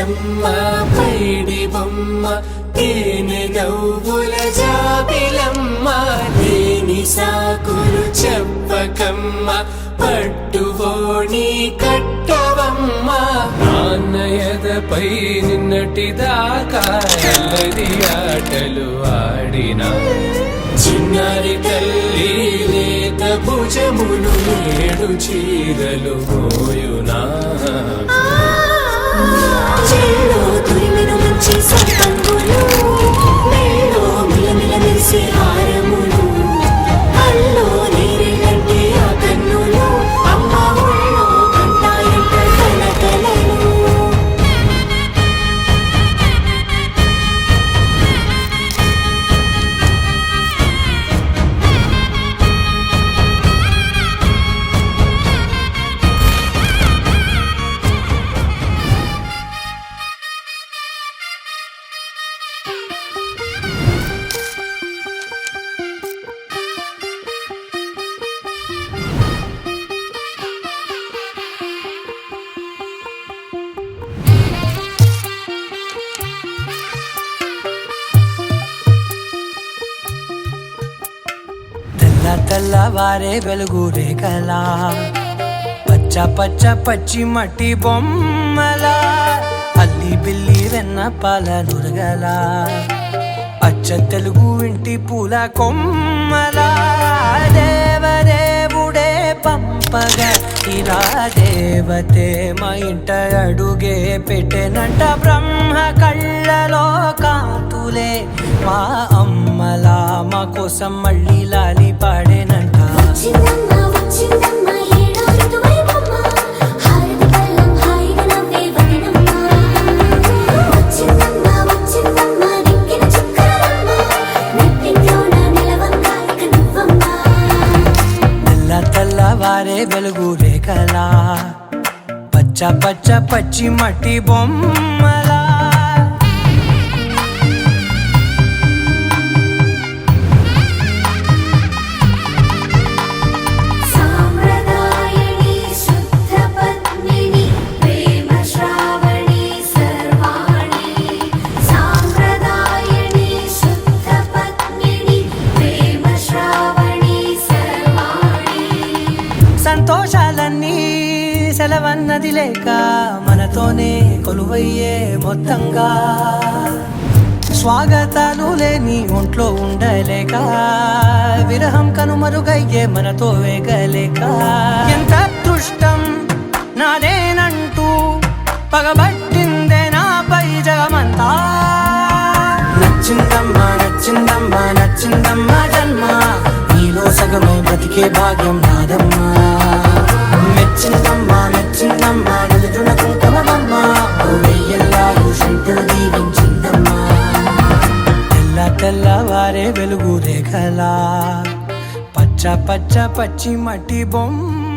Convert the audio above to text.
బుజ్జమ్మ పైడి బొమ్మ తేనె నవ్వుల జాబిలమ్మ లేని సాకులు చెప్పకమ్మ పట్టువోణి కట్టవమ్మ నాన్నయదపై నిన్నటిదాకా ఎల్లది ఆటలు ఆడినా చిన్నారి తల్లి లేత భుజములు ఏడు చీరలు మోయునా చెల్లో తురిమెను మంచి సంపంగులు మెల్లో మిలమిల మెరిసే హారములు అల్లో నీరెళ్ళంటే ఆ కన్నులు అమ్మ ఒళ్ళో కంటాయంట కలకలను తెల్లవారే వెలుగు రేఖలా పచ్చ పచ్చ పచ్చి మట్టి బొమ్మలా అల్లి బిల్లి వెన్న పాల నురగలా అచ్చ తెలుగు ఇంటి పూల కొమ్మలా దేవదేవుడే పంపగా ఇలా దేవతే మా ఇంట అడుగే పెట్టెనంట బ్రహ్మ కళ్ళలో కాతులే మా అమ్మలా మా కోసం మళ్ళీ లాలి పాడేనంట వచ్చిందమ్మ వచ్చిందమ్మ ఏడో ఋతువైవమ్మ హారతి పళ్ళం హాయిగా నవ్వే వదినమ్మ వచ్చిందమ్మ వచ్చిందమ్మ దిక్కిన చుక్కలమ్మ నెట్టింట్లోన నిలవంగా ఇక నువ్వమ్మ తెల్లవారే వెలుగు రేఖలా పచ్చ పచ్చ పచ్చి మట్టి బొమ్మలా సాంప్రదాయని శుద్ధ పద్మిని ప్రేమ శ్రావణి సర్వాణి సాంప్రదాయని శుద్ధ పద్మిని ప్రేమ శ్రావణి సర్వాణి సంతోషాలన్నీ సెలవన్నది లేక మనతోనే కొలువయ్యే మొత్తంగా స్వాగతాలు లేని ఒంట్లో ఉండలేక విరహం కనుమరుగయ్యే మనతో వేగలేక ఎంత అదృష్టం నాదేనంటూ పగబట్టిందే నాపై జగమంతా నచ్చిందమ్మా నచ్చిందమ్మా నచ్చిందమ్మా జన్మ నీలో సగమై బ్రతికే భాగ్యం నాదమ్మా మెచ్చిందమ్మా మెచ్చిందమ్మా నిలుచున్న కుంకుమమ్మా వెయ్యల్లాలు శంకులు దీవించిందమ్మా తెల్లవారే వెలుగు రేఖలా పచ్చ పచ్చ పచ్చి మట్టి బొమ్మ